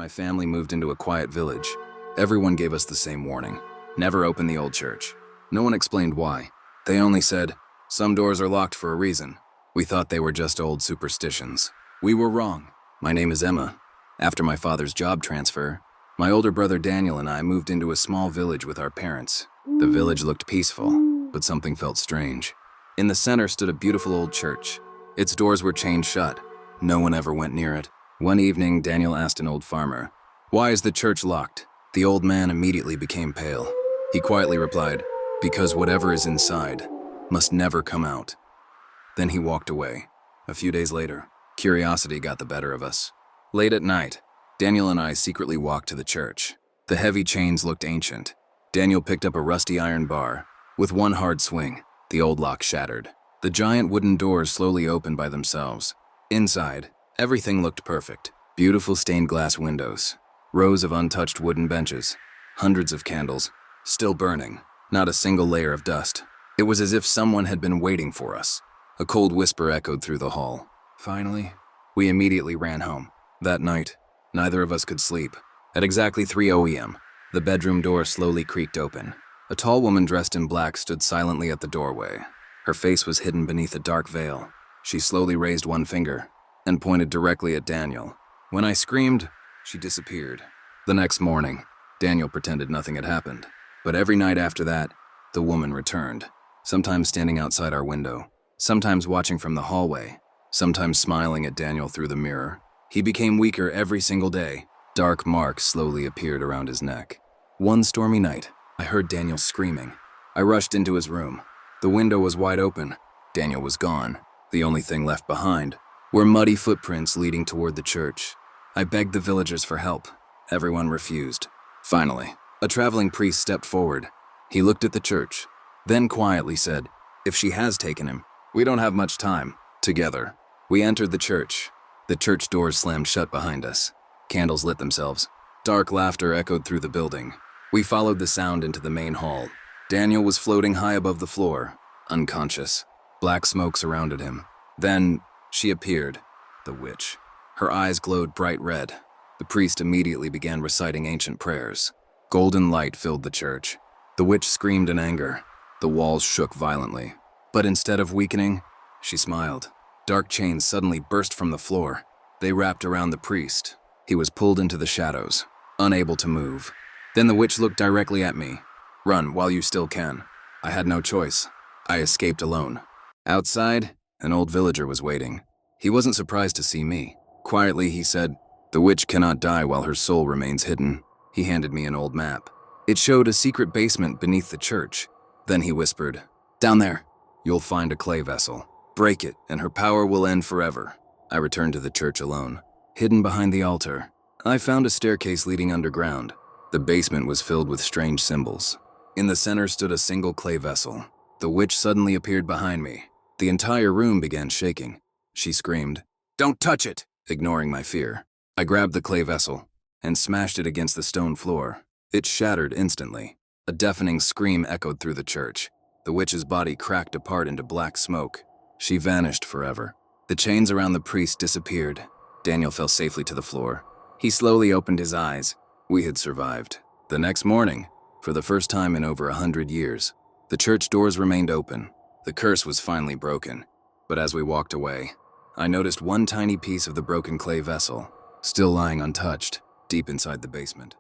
my family moved into a quiet village, everyone gave us the same warning. Never open the old church. No one explained why. They only said, some doors are locked for a reason. We thought they were just old superstitions. We were wrong. My name is Emma. After my father's job transfer, my older brother Daniel and I moved into a small village with our parents. The village looked peaceful, but something felt strange. In the center stood a beautiful old church. Its doors were chained shut. No one ever went near it. One evening, Daniel asked an old farmer, "Why is the church locked?" The old man immediately became pale. He quietly replied, "Because whatever is inside must never come out." Then he walked away. A few days later, curiosity got the better of us. Late at night, Daniel and I secretly walked to the church. The heavy chains looked ancient. Daniel picked up a rusty iron bar. With one hard swing, the old lock shattered. The giant wooden doors slowly opened by themselves. Inside, everything looked perfect. Beautiful stained glass windows, rows of untouched wooden benches, hundreds of candles, still burning, not a single layer of dust. It was as if someone had been waiting for us. A cold whisper echoed through the hall. Finally, we immediately ran home. That night, neither of us could sleep. At exactly 3 a.m., the bedroom door slowly creaked open. A tall woman dressed in black stood silently at the doorway. Her face was hidden beneath a dark veil. She slowly raised one finger and pointed directly at Daniel. When I screamed, she disappeared. The next morning, Daniel pretended nothing had happened. But every night after that, the woman returned, sometimes standing outside our window, sometimes watching from the hallway, sometimes smiling at Daniel through the mirror. He became weaker every single day. Dark marks slowly appeared around his neck. One stormy night, I heard Daniel screaming. I rushed into his room. The window was wide open. Daniel was gone. The only thing left behind were muddy footprints leading toward the church. I begged the villagers for help. Everyone refused. Finally, a traveling priest stepped forward. He looked at the church, then quietly said, "If she has taken him, we don't have much time." Together, we entered the church. The church doors slammed shut behind us. Candles lit themselves. Dark laughter echoed through the building. We followed the sound into the main hall. Daniel was floating high above the floor, unconscious. Black smoke surrounded him. Then she appeared, the witch. Her eyes glowed bright red. The priest immediately began reciting ancient prayers. Golden light filled the church. The witch screamed in anger. The walls shook violently. But instead of weakening, she smiled. Dark chains suddenly burst from the floor. They wrapped around the priest. He was pulled into the shadows, unable to move. Then the witch looked directly at me. "Run while you still can." I had no choice. I escaped alone. Outside, an old villager was waiting. He wasn't surprised to see me. Quietly, he said, "The witch cannot die while her soul remains hidden." He handed me an old map. It showed a secret basement beneath the church. Then he whispered, "Down there, you'll find a clay vessel. Break it, and her power will end forever." I returned to the church alone. Hidden behind the altar, I found a staircase leading underground. The basement was filled with strange symbols. In the center stood a single clay vessel. The witch suddenly appeared behind me. The entire room began shaking. She screamed, "Don't touch it!" ignoring my fear. I grabbed the clay vessel and smashed it against the stone floor. It shattered instantly. A deafening scream echoed through the church. The witch's body cracked apart into black smoke. She vanished forever. The chains around the priest disappeared. Daniel fell safely to the floor. He slowly opened his eyes. We had survived. The next morning, for the first time in over 100 years, the church doors remained open. The curse was finally broken. But as we walked away, I noticed one tiny piece of the broken clay vessel, still lying untouched, deep inside the basement.